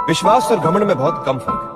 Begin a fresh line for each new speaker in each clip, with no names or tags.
विश्वास और घमंड में बहुत कम फर्क है।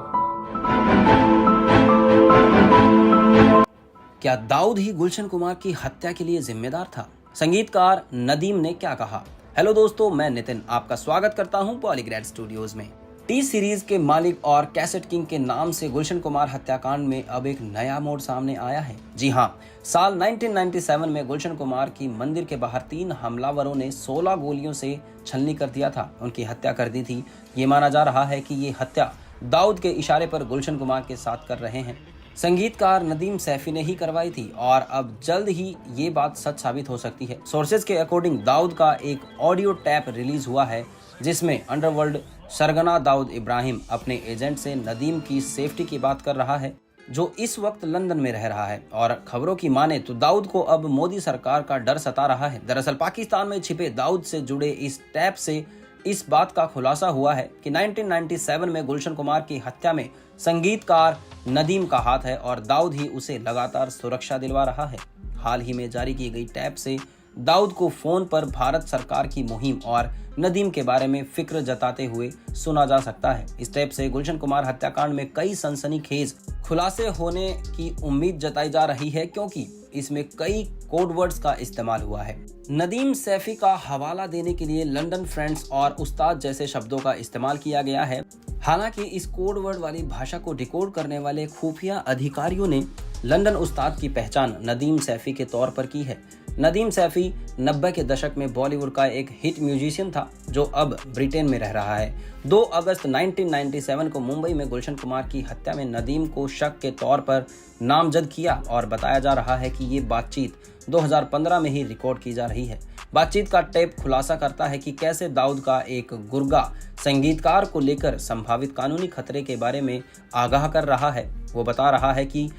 क्या दाऊद ही गुलशन कुमार की हत्या के लिए जिम्मेदार था? संगीतकार नदीम ने क्या कहा? हेलो दोस्तों, मैं नितिन आपका स्वागत करता हूं पॉलीग्रेड स्टूडियोज में। टी सीरीज के मालिक और कैसेट किंग के नाम से गुलशन कुमार हत्याकांड में अब एक नया मोड़ सामने आया है। जी हां, साल 1997 में गुलशन कुमार की मंदिर के बाहर 3 हमलावरों ने 16 गोलियों से छलनी कर दिया था, उनकी हत्या कर दी थी। ये माना जा रहा है कि ये हत्या दाऊद के इशारे पर गुलशन कुमार के साथ कर रहे हैं। संगीतकार नदीम सैफी ने ही करवाई थी और अब जल्द ही ये बात सच साबित हो सकती है। सोर्सेज के अकॉर्डिंग दाऊद का एक ऑडियो टैप रिलीज हुआ है जिसमें अंडरवर्ल्ड सरगना दाऊद इब्राहिम अपने एजेंट से नदीम की सेफ्टी की बात कर रहा है, जो इस वक्त लंदन में रह रहा है। और खबरों की माने तो दाऊद को अब मोदी सरकार का डर सता रहा है। दरअसल पाकिस्तान में छिपे दाऊद से जुड़े इस टैप से इस बात का खुलासा हुआ है कि 1997 में गुलशन कुमार की हत्या में संगीतकार नदीम का हाथ है और दाऊद ही उसे लगातार सुरक्षा दिलवा रहा है। हाल ही में जारी की गई टैप से दाऊद को फोन पर भारत सरकार की मुहिम और नदीम के बारे में फिक्र जताते हुए सुना जा सकता है। इस टैप से गुलशन कुमार हत्याकांड में कई सनसनीखेज खुलासे होने की उम्मीद जताई जा रही है, क्योंकि इसमें कई कोड वर्ड्स का इस्तेमाल हुआ है। नदीम सैफी का हवाला देने के लिए लंदन फ्रेंड्स और उस्ताद जैसे शब्दों का इस्तेमाल किया गया है। हालांकि इस कोड वर्ड वाली भाषा को डिकोड करने वाले खुफिया अधिकारियों ने लंदन उस्ताद की पहचान नदीम सैफी के तौर पर की है। नदीम सैफी 90 के दशक में बॉलीवुड का एक हिट म्यूजिशियन था जो अब ब्रिटेन में रह रहा है। 2 अगस्त 1997 को मुंबई में गुलशन कुमार की हत्या में नदीम को शक के तौर पर नामजद किया और बताया जा रहा है कि ये बातचीत 2015 में ही रिकॉर्ड की जा रही है। बातचीत का टेप खुलासा करता है कि कैसे दाऊद का एक गुर्गा संगीतकार को लेकर संभावित कानूनी खतरे के बारे में आगाह कर रहा है। वो बता रहा है कि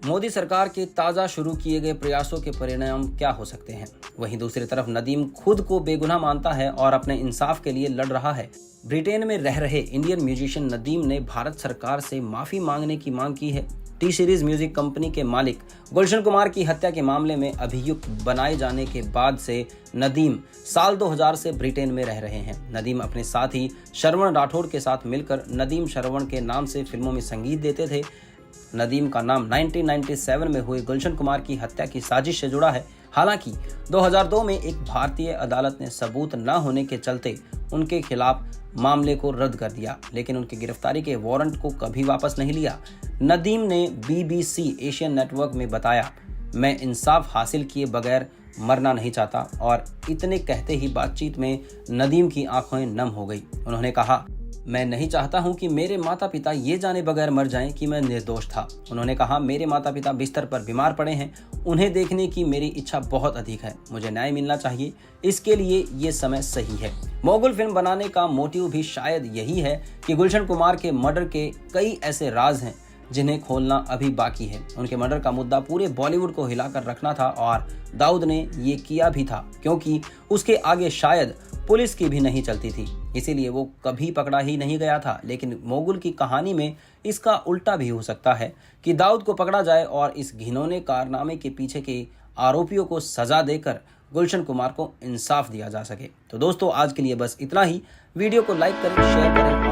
मोदी सरकार के ताज़ा शुरू किए गए प्रयासों के परिणाम क्या हो सकते हैं। वहीं दूसरी तरफ नदीम खुद को बेगुनाह मानता है और अपने इंसाफ के लिए लड़ रहा है। ब्रिटेन में रह रहे इंडियन म्यूजिशियन नदीम ने भारत सरकार से माफी मांगने की मांग की है। टी सीरीज म्यूजिक कंपनी के मालिक गुलशन कुमार की हत्या के मामले में अभियुक्त बनाए जाने के बाद से नदीम साल 2000 से ब्रिटेन में रह रहे हैं। नदीम अपने साथी श्रवण राठौड़ के साथ मिलकर नदीम श्रवण के नाम से फिल्मों में संगीत देते थे। नदीम का नाम 1997 में हुई गुलशन कुमार की हत्या की साजिश से जुड़ा है। हालांकि 2002 में एक भारतीय अदालत ने सबूत न होने के चलते उनके खिलाफ मामले को रद्द कर दिया, लेकिन उनकी गिरफ्तारी के वारंट को कभी वापस नहीं लिया। नदीम ने BBC एशियन नेटवर्क में बताया, मैं इंसाफ हासिल किए बगैर मरना नहीं चाहता। और इतने कहते ही बातचीत में नदीम की आंखें नम हो गई। उन्होंने कहा, मैं नहीं चाहता हूं कि मेरे माता पिता ये जाने बगैर मर जाएं कि मैं निर्दोष था। उन्होंने कहा, मेरे माता पिता बिस्तर पर बीमार पड़े हैं, उन्हें देखने की मेरी इच्छा बहुत अधिक है, मुझे न्याय मिलना चाहिए, इसके लिए ये समय सही है। मोगल फिल्म बनाने का मोटिव भी शायद यही है कि गुलशन कुमार के मर्डर के कई ऐसे राज हैं जिन्हें खोलना अभी बाकी है। उनके मर्डर का मुद्दा पूरे बॉलीवुड को हिलाकर रखना था और दाऊद ने ये किया भी था, क्योंकि उसके आगे शायद पुलिस की भी नहीं चलती थी, इसीलिए वो कभी पकड़ा ही नहीं गया था। लेकिन मोगल की कहानी में इसका उल्टा भी हो सकता है कि दाऊद को पकड़ा जाए और इस घिनौने कारनामे के पीछे के आरोपियों को सजा देकर गुलशन कुमार को इंसाफ दिया जा सके। तो दोस्तों, आज के लिए बस इतना ही। वीडियो को लाइक करें, शेयर करें